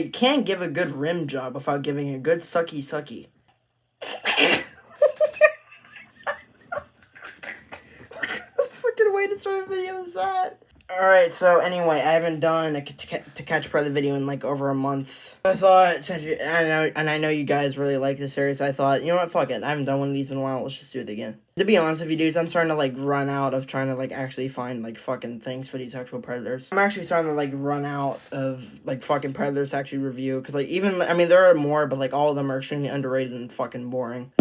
You can't give a good rim job without giving a good sucky. What kind of freaking way to start a video is that? Alright, so anyway, I haven't done a to catch Predator video in like over a month. I thought, since I know you guys really like this series, so I thought, you know what, fuck it. I haven't done one of these in a while, let's just do it again. To be honest with you dudes, I'm starting to like run out of trying to like actually find like fucking things for these actual Predators. I'm actually starting to like run out of like fucking Predators to actually review, because like even, I mean there are more, but like all of them are extremely underrated and fucking boring.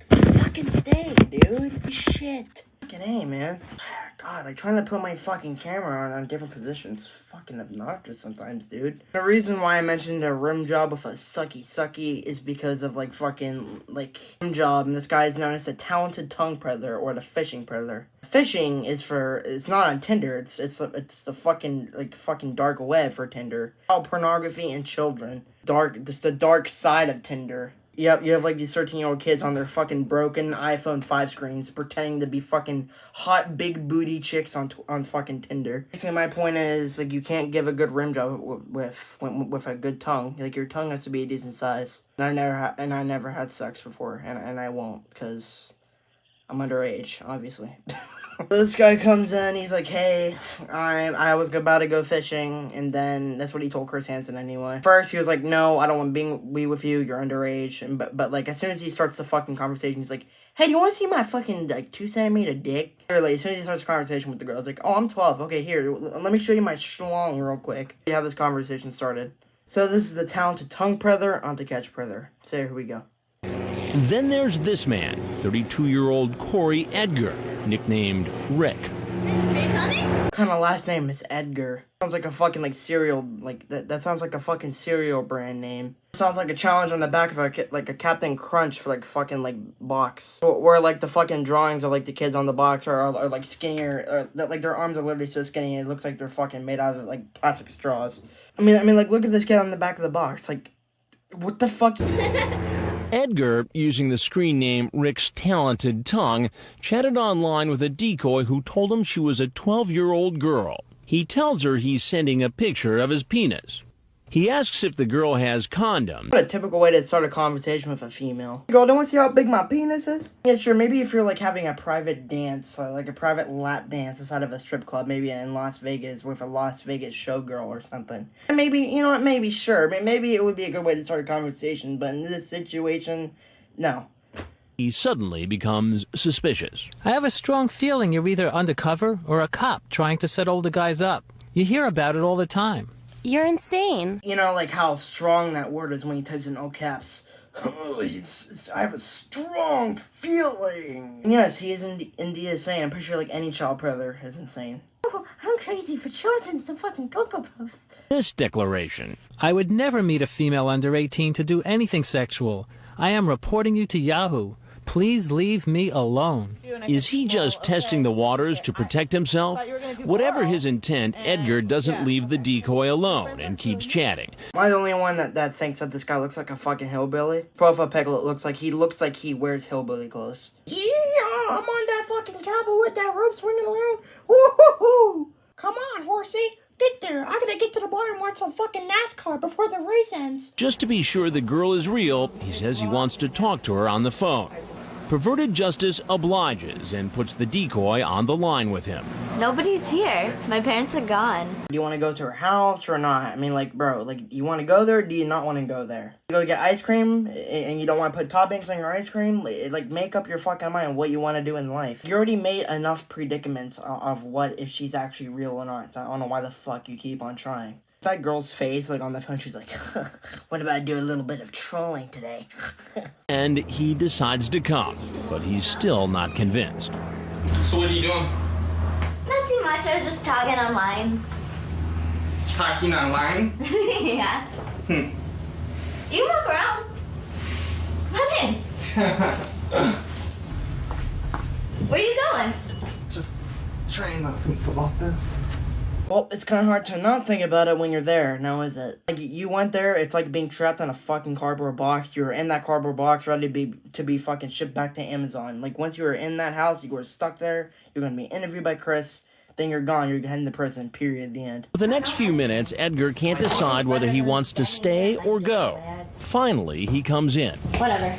Fucking stay, dude. Shit. Fucking A, man. God, like trying to put my fucking camera on a different position. It's fucking obnoxious sometimes, dude. The reason why I mentioned a rim job with a sucky is because of like fucking like rim job, and this guy is known as the talented tongue predator or the fishing predator. Fishing is for, it's not on Tinder, it's the fucking like fucking dark web for Tinder. Child pornography and children. Just the dark side of Tinder. Yep, you have like these 13-year-old kids on their fucking broken iPhone 5 screens pretending to be fucking hot big booty chicks on fucking Tinder. Basically, my point is like you can't give a good rim job with a good tongue. Like your tongue has to be a decent size. And I never had sex before, and I won't because I'm underage, obviously. This guy comes in, he's like, hey, I was about to go fishing, and then that's what he told Chris Hansen anyway. First, he was like, no, I don't want to be with you, you're underage, and but like, as soon as he starts the fucking conversation, he's like, hey, do you want to see my fucking, like, 2-centimeter dick? Or, like, as soon as he starts the conversation with the girl, it's like, oh, I'm 12, okay, here, let me show you my schlong real quick. See how this conversation started. So this is the talented tongue predator on to catch predator. So here we go. Then there's this man, 32-year-old Corey Edgar, nicknamed Rick. What kind of last name is Edgar? Sounds like a fucking like cereal, like that sounds like a fucking cereal brand name. Sounds like a challenge on the back of a Captain Crunch for like fucking like box. Where like the fucking drawings of like the kids on the box are like skinnier, that like their arms are literally so skinny it looks like they're fucking made out of like plastic straws. I mean like look at this kid on the back of the box, like what the fuck? Edgar, using the screen name Rick's Talented Tongue, chatted online with a decoy who told him she was a 12-year-old girl. He tells her he's sending a picture of his penis. He asks if the girl has condoms. What a typical way to start a conversation with a female. Girl, don't want to see how big my penis is? Yeah, sure, maybe if you're like having a private dance, like a private lap dance inside of a strip club, maybe in Las Vegas with a Las Vegas showgirl or something. And maybe, you know what, maybe sure, maybe it would be a good way to start a conversation, but in this situation, no. He suddenly becomes suspicious. I have a strong feeling you're either undercover or a cop trying to set older guys up. You hear about it all the time. You're insane. You know, like how strong that word is when he types in all caps. I have a strong feeling. And yes, he is indeed insane. I'm pretty sure like any child predator is insane. Oh, I'm crazy for children. Some fucking Cocoa Puffs. This declaration. I would never meet a female under 18 to do anything sexual. I am reporting you to Yahoo. Please leave me alone. Is he just testing the waters to protect himself? Whatever his intent, Edgar doesn't leave the decoy alone and keeps chatting. Am I the only one that thinks that this guy looks like a fucking hillbilly? Profile pic looks like he wears hillbilly clothes. Yeah, I'm on that fucking cowboy with that rope swinging around. Woo-hoo-hoo! Come on, horsey. Get there. I gotta get to the bar and watch some fucking NASCAR before the race ends. Just to be sure the girl is real, he says he wants to talk to her on the phone. Perverted Justice obliges and puts the decoy on the line with him. Nobody's here. My parents are gone. Do you want to go to her house or not? I mean, like, bro, like, you want to go there or do you not want to go there? You go get ice cream and you don't want to put toppings on your ice cream? Like, make up your fucking mind what you want to do in life. You already made enough predicaments of what if she's actually real or not, so I don't know why the fuck you keep on trying. That girl's face, like, on the phone, she's like, what about I do a little bit of trolling today? And he decides to come, but he's still not convinced. So what are you doing? Not too much. I was just talking online. Talking online? Yeah. You can walk around. Come in. Where are you going? Just trying not to think about this. Well, it's kind of hard to not think about it when you're there, now is it? Like, you went there, it's like being trapped in a fucking cardboard box. You were in that cardboard box ready to be fucking shipped back to Amazon. Like, once you were in that house, you were stuck there. You're gonna be interviewed by Chris. then you're gone. You're heading to prison, period, the end. For the next few minutes, Edgar can't decide whether he wants to stay or go. Finally, he comes in, Whatever.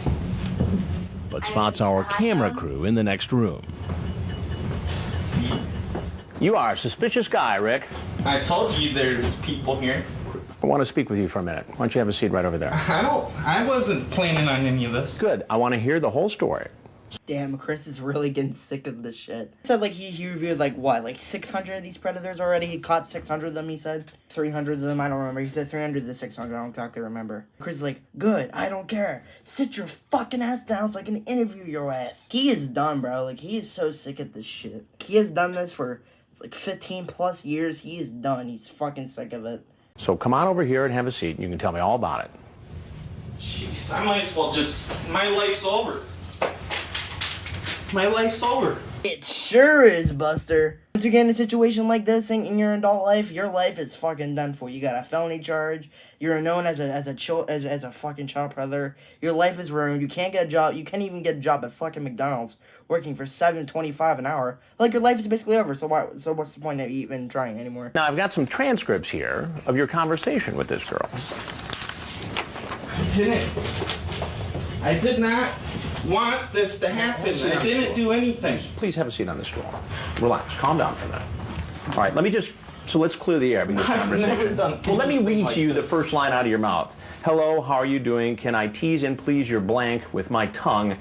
but spots our camera crew in the next room. See? You are a suspicious guy, Rick. I told you there's people here. I want to speak with you for a minute. Why don't you have a seat right over there? I wasn't planning on any of this. Good. I want to hear the whole story. Damn, Chris is really getting sick of this shit. He said, like, he reviewed, like, what, like 600 of these predators already? He caught 600 of them, he said. 300 of them, I don't remember. He said 300 to 600, I don't exactly remember. Chris is like, good, I don't care. Sit your fucking ass down so I can interview your ass. He is done, bro. Like, he is so sick of this shit. He has done this for, like, 15 plus years. He is done. He's fucking sick of it. So come on over here and have a seat, and you can tell me all about it. Jeez, I might as well just... My life's over. My life's over. It sure is, Buster. Once you get in a situation like this in your adult life, your life is fucking done for. You got a felony charge. You're known as a fucking child predator. Your life is ruined. You can't get a job. You can't even get a job at fucking McDonald's working for $7.25 an hour. Like, your life is basically over. So what's the point of even trying anymore? Now, I've got some transcripts here of your conversation with this girl. I did not want this to happen. I didn't do anything. Please have a seat on the stool. Relax. Calm down for a minute. All right, let's clear the air because this I've never conversation. done Well, let me read like to you the this. first line out of your mouth. Hello, how are you doing? Can I tease and please your blank with my tongue?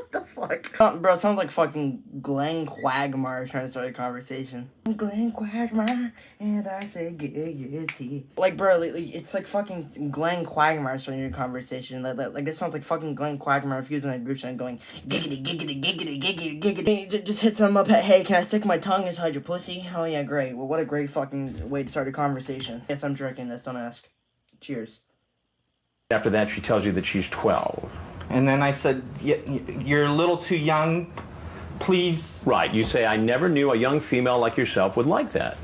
What the fuck? Bro, it sounds like fucking Glenn Quagmire trying to start a conversation. Glenn Quagmire, and I say giggity. Like, bro, like, it's like fucking Glenn Quagmire starting a conversation. Like, this sounds like fucking Glenn Quagmire fusing a group chat and going giggity, giggity, giggity, giggity, giggity. Just hits him up, hey, can I stick my tongue inside your pussy? Oh yeah, great. Well, what a great fucking way to start a conversation. Yes, I'm jerking this, don't ask. Cheers. After that, she tells you that she's 12. And then I said, you're a little too young. Please. Right. You say, I never knew a young female like yourself would like that.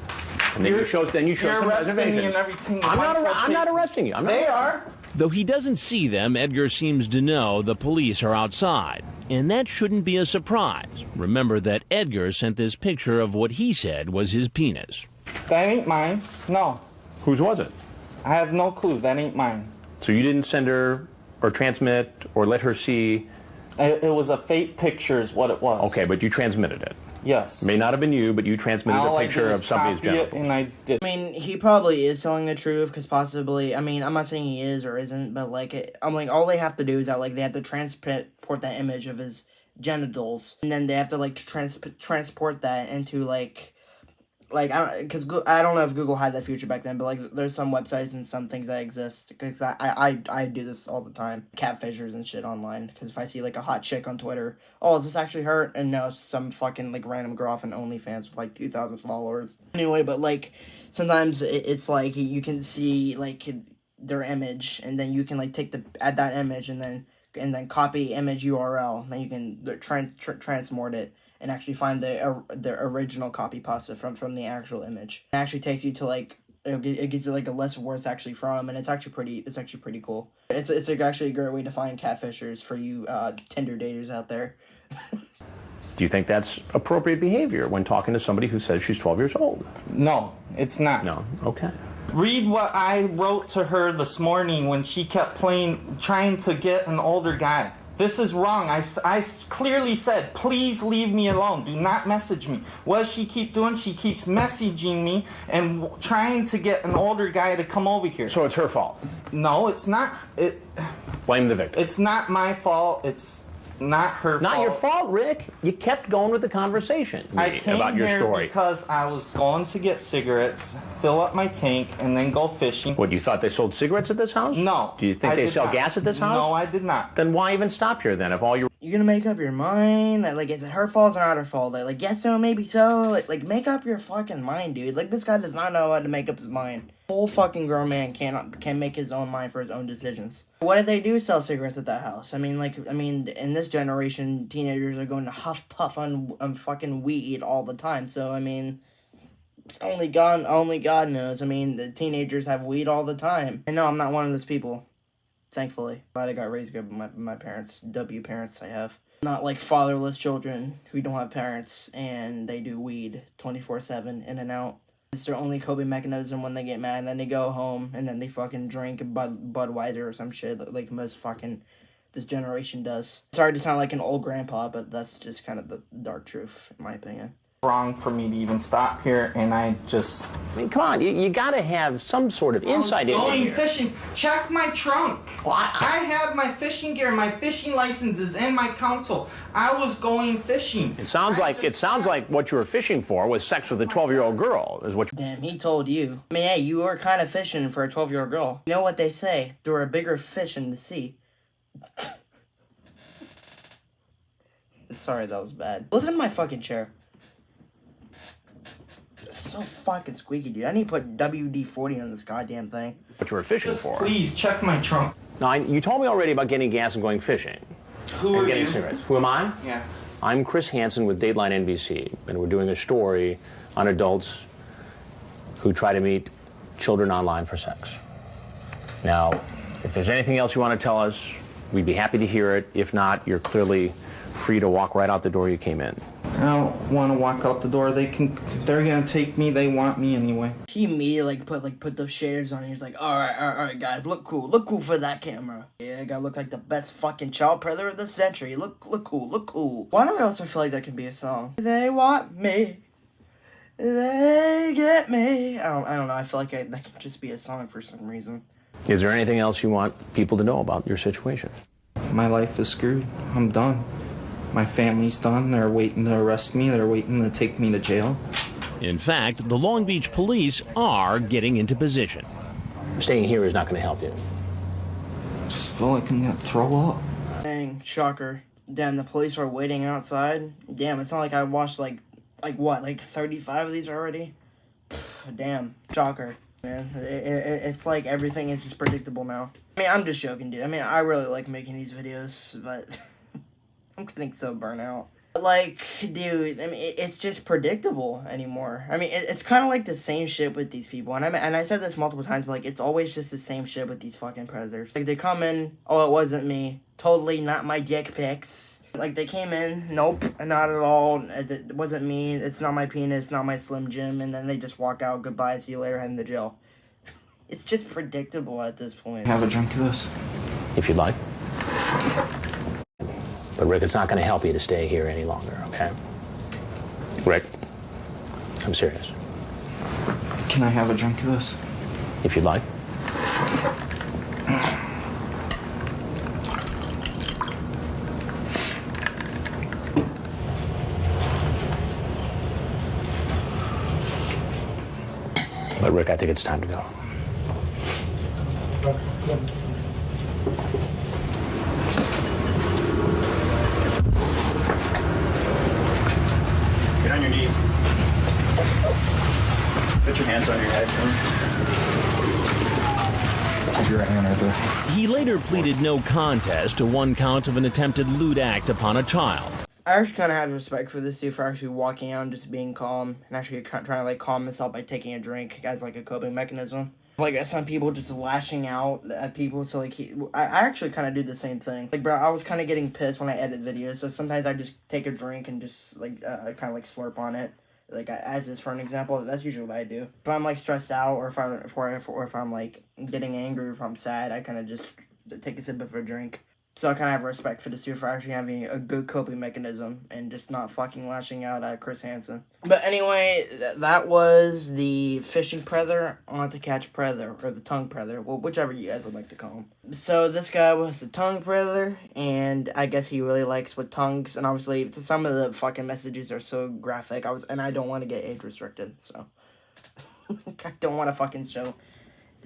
And then you show some arresting me reservations. and everything. I'm not arresting you. They are. Though he doesn't see them, Edgar seems to know the police are outside. And that shouldn't be a surprise. Remember that Edgar sent this picture of what he said was his penis. That ain't mine. No. Whose was it? I have no clue. That ain't mine. So you didn't send her or transmit or let her see? It was a fake picture is what it was. Okay, but you transmitted it. Yes. It may not have been you, but you transmitted All a I picture did was of somebody's copy it, genitals. and I did. I mean, he probably is telling the truth, because possibly, I mean, I'm not saying he is or isn't, but, like, I'm like, all they have to do is that, like, they have to transport that image of his genitals, and then they have to, like, transport that into, like, I don't know if Google had that feature back then, but, like, there's some websites and some things that exist, because I do this all the time, catfishers and shit online, because if I see, like, a hot chick on Twitter, oh, is this actually her? And no, it's some fucking, like, random girl off an OnlyFans with, like, 2,000 followers. Anyway, but, like, sometimes it's, like, you can see, like, their image, and then you can, like, add that image, and then copy image URL, and then you can transport it, and actually find the original copy pasta from the actual image. It actually takes you to, like, it gives you, like, a list of where it's actually from, and it's actually pretty cool. It's like actually a great way to find catfishers for you Tinder daters out there. Do you think that's appropriate behavior when talking to somebody who says she's 12 years old? No, it's not. No. Okay. Read what I wrote to her this morning when she kept trying to get an older guy. This is wrong. I clearly said, please leave me alone. Do not message me. What does she keep doing? She keeps messaging me and trying to get an older guy to come over here. So it's her fault. No, it's not. Blame the victim. It's not my fault. It's not her fault. Not your fault, Rick. You kept going with the conversation I came about your here story. because I was going to get cigarettes, fill up my tank, and then go fishing. What, you thought they sold cigarettes at this house? No. Do you think I they did sell not. gas at this house? No, I did not. Then why even stop here then if all you're... You're gonna make up your mind that, like, is it her fault or not her fault? Like yes, so, maybe so. Like, make up your fucking mind, dude. Like, this guy does not know how to make up his mind. Whole fucking grown man can make his own mind for his own decisions. What if they do sell cigarettes at that house? I mean, in this generation, teenagers are going to huff puff on fucking weed all the time. So, I mean, only God knows. I mean, the teenagers have weed all the time. And no, I'm not one of those people. Thankfully. Glad I got raised good by my parents. W parents I have. Not like fatherless children who don't have parents and they do weed 24/7 in and out. It's their only coping mechanism when they get mad, and then they go home and then they fucking drink Budweiser or some shit like most fucking this generation does. Sorry to sound like an old grandpa, but that's just kind of the dark truth in my opinion. Wrong for me to even stop here, and I mean, come on, you gotta have some sort of insight in going here. fishing. Check my trunk. Well, I have my fishing gear. My fishing license is in my console. I was going fishing. It sounds like what you were fishing for was sex with a 12-year-old girl, is what. Damn, he told you. I mean, hey, you were kind of fishing for a 12-year-old girl. You know what they say? There are bigger fish in the sea. Sorry, that was bad. Listen to my fucking chair. It's so fucking squeaky, dude. I need to put WD-40 on this goddamn thing. What you were fishing for. Please check my trunk. Now, you told me already about getting gas and going fishing. Who are getting you? cigarettes. Who am I? Yeah. I'm Chris Hansen with Dateline NBC, and we're doing a story on adults who try to meet children online for sex. Now, if there's anything else you want to tell us, we'd be happy to hear it. If not, you're clearly free to walk right out the door you came in. I don't want to walk out the door. They're gonna take me. They want me anyway. He immediately put those shaders on. He's like, all right, guys, look cool for that camera. Yeah, I gotta look like the best fucking child predator of the century. Look cool. Why do I also feel like that could be a song? They want me, they get me. I don't know. I feel like that could just be a song for some reason. Is there anything else you want people to know about your situation? My life is screwed. I'm done. My family's done. They're waiting to arrest me. They're waiting to take me to jail. In fact, the Long Beach police are getting into position. Staying here is not going to help you. I just feel like I'm gonna throw up. Dang, shocker. Damn, the police are waiting outside. Damn, it's not like I watched like 35 of these already. Pff, damn, shocker. Man, it's like everything is just predictable now. I mean, I'm just joking, dude. I mean, I really like making these videos, but I'm getting so burnt out. Like, dude, I mean, it's just predictable anymore. I mean, it's kind of like the same shit with these people. And I said this multiple times, but, like, it's always just the same shit with these fucking predators. Like, they come in, oh, it wasn't me. Totally not my dick pics. Like, they came in, nope, not at all. It wasn't me. It's not my penis, not my Slim Jim. And then they just walk out, goodbye, see you later, head to jail. It's just predictable at this point. Have a drink of this. If you'd like. But Rick, it's not going to help you to stay here any longer, okay? Rick, I'm serious. Can I have a drink of this? If you'd like. But Rick, I think it's time to go. Get on your knees. Put your hands on your head. Put your hand right there. He later pleaded no contest to one count of an attempted lewd act upon a child. I actually kind of have respect for this dude for actually walking out and just being calm and actually trying to like calm himself by taking a drink as like a coping mechanism. Like some people just lashing out at people, so like I actually kind of do the same thing. Like, bro, I was kind of getting pissed when I edit videos, so sometimes I just take a drink and just like kind of like slurp on it. Like as is for an example, that's usually what I do. If I'm like stressed out, or if I'm like getting angry, or if I'm sad, I kind of just take a sip of a drink. So I kind of have respect for this dude for actually having a good coping mechanism and just not fucking lashing out at Chris Hansen. But anyway, that was the fishing predator on to catch predator, or the tongue predator, well, whichever you guys would like to call him. So this guy was the tongue predator, and I guess he really likes with tongues, and obviously some of the fucking messages are so graphic, and I don't want to get age restricted, so I don't want to fucking show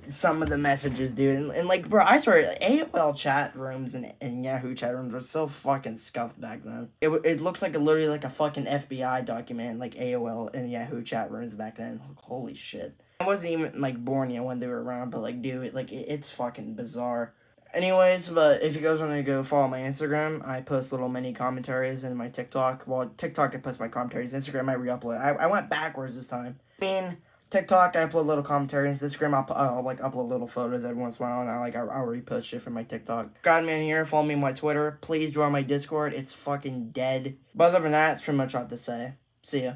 some of the messages, dude, and like, bro, I swear, AOL chat rooms and Yahoo chat rooms were so fucking scuffed back then. It looks like literally like a fucking FBI document, like AOL and Yahoo chat rooms back then. Holy shit. I wasn't even like born yet when they were around, but like, dude, it's fucking bizarre. Anyways, but if you guys want to go follow my Instagram, I post little mini commentaries, and my TikTok, well, TikTok I post my commentaries, Instagram I re-upload. I went backwards this time. I mean, TikTok, I upload little commentaries. Instagram, I'll like upload little photos every once in a while, and I'll repost shit from my TikTok. Got me in here, follow me on my Twitter. Please join my Discord. It's fucking dead. But other than that, it's pretty much all I have to say. See ya.